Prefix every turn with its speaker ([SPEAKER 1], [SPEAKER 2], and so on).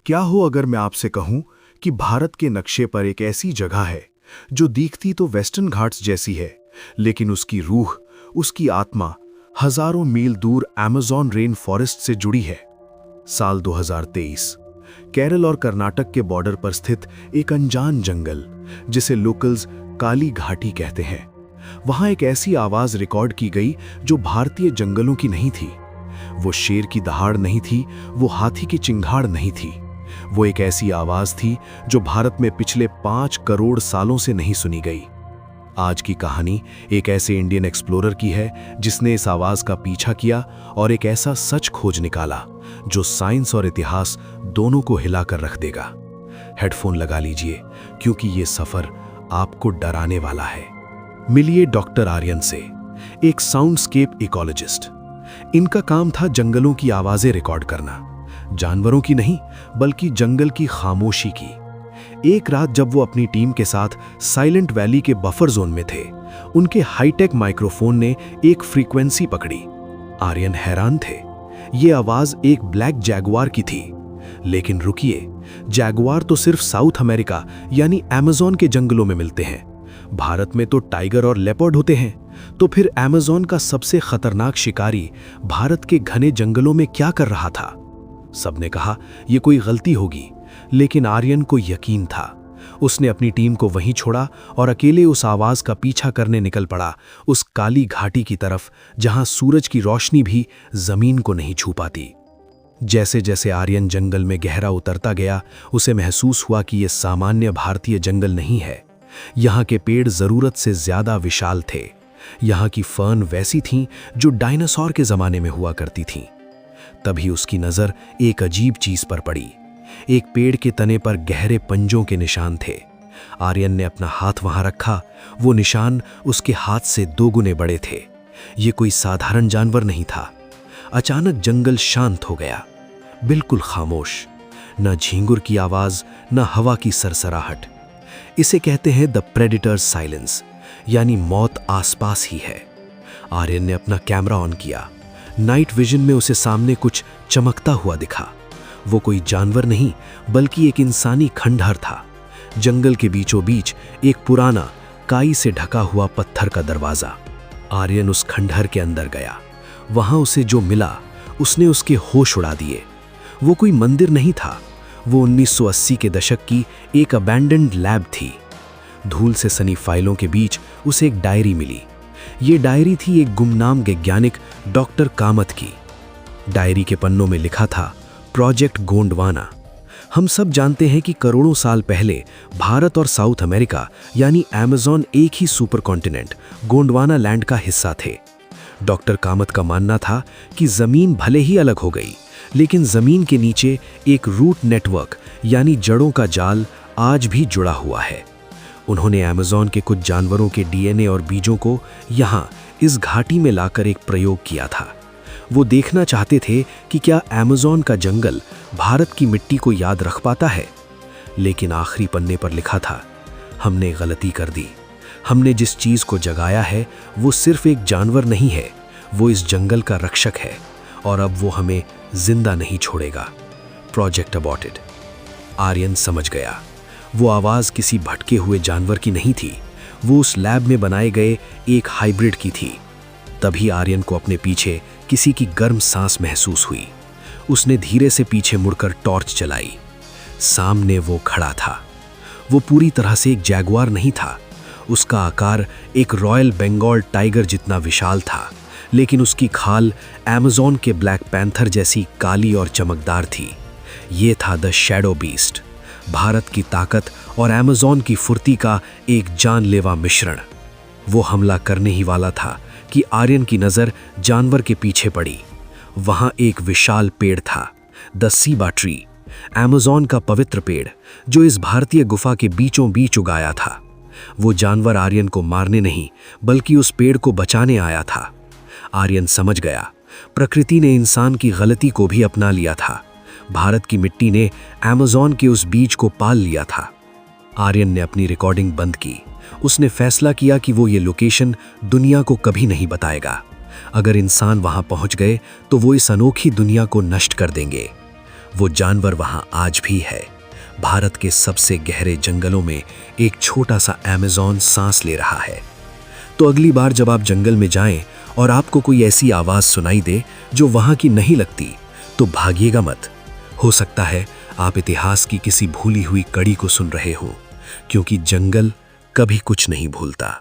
[SPEAKER 1] क्या हो अगर मैं आपसे कहूं कि भारत के नक्शे पर एक ऐसी जगह है जो दिखती तो वेस्टर्न घाट्स जैसी है, लेकिन उसकी रूह, उसकी आत्मा हजारों मील दूर अमेज़न रेन फॉरेस्ट से जुड़ी है। साल 2023, केरल और कर्नाटक के बॉर्डर पर स्थित एक अनजान जंगल, जिसे लोकल्स काली घाटी कहते हैं। वहां एक ऐसी आवाज रिकॉर्ड की गई जो भारतीय जंगलों की नहीं थी। वो शेर की दहाड़ नहीं थी, वो हाथी की चिंगाड़ नहीं थी। वो एक ऐसी आवाज थी जो भारत में पिछले 5 करोड़ सालों से नहीं सुनी गई। आज की कहानी एक ऐसे इंडियन एक्सप्लोरर की है जिसने इस आवाज का पीछा किया और एक ऐसा सच खोज निकाला जो साइंस और इतिहास दोनों को हिलाकर रख देगा। हेडफोन लगा लीजिए, क्योंकि ये सफर आपको डराने वाला है। मिलिए डॉक्टर आर्यन से, एक साउंडस्केप इकोलॉजिस्ट। इनका काम था जंगलों की आवाजें रिकॉर्ड करना, जानवरों की नहीं बल्कि जंगल की खामोशी की। एक रात जब वो अपनी टीम के साथ साइलेंट वैली के बफर जोन में थे, उनके हाईटेक माइक्रोफोन ने एक फ्रीक्वेंसी पकड़ी। आर्यन हैरान थे। ये आवाज एक ब्लैक जैगुआर की थी। लेकिन रुकिए, जैगुआर तो सिर्फ साउथ अमेरिका यानी अमेज़न के जंगलों में मिलते हैं। भारत में तो टाइगर और लेपर्ड होते हैं। तो फिर अमेज़न का सबसे खतरनाक शिकारी भारत के घने जंगलों में क्या कर रहा था? सबने कहा यह कोई गलती होगी, लेकिन आर्यन को यकीन था। उसने अपनी टीम को वहीं छोड़ा और अकेले उस आवाज का पीछा करने निकल पड़ा, उस काली घाटी की तरफ जहां सूरज की रोशनी भी जमीन को नहीं छू पाती। जैसे जैसे आर्यन जंगल में गहरा उतरता गया, उसे महसूस हुआ कि यह सामान्य भारतीय जंगल नहीं है। यहाँ के पेड़ जरूरत से ज्यादा विशाल थे। यहाँ की फर्न वैसी थीं जो डायनासोर के जमाने में हुआ करती थीं। तभी उसकी नजर एक अजीब चीज पर पड़ी। एक पेड़ के तने पर गहरे पंजों के निशान थे। आर्यन ने अपना हाथ वहां रखा। वो निशान उसके हाथ से 2 गुने बड़े थे। ये कोई साधारण जानवर नहीं था। अचानक जंगल शांत हो गया, बिल्कुल खामोश। न झींगुर की आवाज, न हवा की सरसराहट। इसे कहते हैं द प्रेडिटर्स साइलेंस, यानी मौत आसपास ही है। आर्यन ने अपना कैमरा ऑन किया। नाइट विजन में उसे सामने कुछ चमकता हुआ दिखा। वो कोई जानवर नहीं बल्कि एक इंसानी खंडहर था। जंगल के बीचों बीच एक पुराना काई से ढका हुआ पत्थर का दरवाजा। आर्यन उस खंडहर के अंदर गया। वहां उसे जो मिला उसने उसके होश उड़ा दिए। वो कोई मंदिर नहीं था, वो 1980 के दशक की एक अबैंडन्ड लैब थी। धूल से सनी फाइलों के बीच उसे एक डायरी मिली। ये डायरी थी एक गुमनाम वैज्ञानिक डॉक्टर कामत की। डायरी के पन्नों में लिखा था, प्रोजेक्ट गोंडवाना। हम सब जानते हैं कि करोड़ों साल पहले भारत और साउथ अमेरिका यानी अमेज़न एक ही सुपर कॉन्टिनेंट गोंडवाना लैंड का हिस्सा थे। डॉक्टर कामत का मानना था कि जमीन भले ही अलग हो गई, लेकिन जमीन के नीचे एक रूट नेटवर्क यानी जड़ों का जाल आज भी जुड़ा हुआ है। उन्होंने अमेज़न के कुछ जानवरों के डीएनए और बीजों को यहाँ इस घाटी में लाकर एक प्रयोग किया था। वो देखना चाहते थे कि क्या अमेज़न का जंगल भारत की मिट्टी को याद रख पाता है। लेकिन आखिरी पन्ने पर लिखा था, हमने गलती कर दी। हमने जिस चीज को जगाया है वो सिर्फ एक जानवर नहीं है, वो इस जंगल का रक्षक है और अब वो हमें जिंदा नहीं छोड़ेगा। Project aborted. आर्यन समझ गया, वो आवाज किसी भटके हुए जानवर की नहीं थी, वो उस लैब में बनाए गए एक हाइब्रिड की थी। तभी आर्यन को अपने पीछे किसी की गर्म सांस महसूस हुई। उसने धीरे से पीछे मुड़कर टॉर्च चलाई। सामने वो खड़ा था। वो पूरी तरह से एक जैगुआर नहीं था। उसका आकार एक रॉयल बंगाल टाइगर जितना विशाल था, लेकिन उसकी खाल अमेज़न के ब्लैक पैंथर जैसी काली और चमकदार थी। ये था द शैडो बीस्ट, भारत की ताकत और अमेज़न की फुर्ती का एक जानलेवा मिश्रण। वो हमला करने ही वाला था कि आर्यन की नज़र जानवर के पीछे पड़ी। वहां एक विशाल पेड़ था, द सीबा ट्री, अमेज़न का पवित्र पेड़ जो इस भारतीय गुफा के बीचों बीच उगाया था। वो जानवर आर्यन को मारने नहीं बल्कि उस पेड़ को बचाने आया था। आर्यन समझ गया, प्रकृति ने इंसान की गलती को भी अपना लिया था। भारत की मिट्टी ने अमेज़न के उस बीज को पाल लिया था। आर्यन ने अपनी रिकॉर्डिंग बंद की। उसने फैसला किया कि वो ये लोकेशन दुनिया को कभी नहीं बताएगा। अगर इंसान वहां पहुंच गए तो वो इस अनोखी दुनिया को नष्ट कर देंगे।
[SPEAKER 2] वो जानवर वहां आज भी है। भारत के सबसे गहरे जंगलों में एक छोटा सा अमेज़न सांस ले रहा है। तो अगली बार जब आप जंगल में जाएं और आपको कोई ऐसी आवाज सुनाई दे जो वहां की नहीं लगती, तो भागिएगा मत। हो सकता है आप इतिहास की किसी भूली हुई कड़ी को सुन रहे हो, क्योंकि जंगल कभी कुछ नहीं भूलता।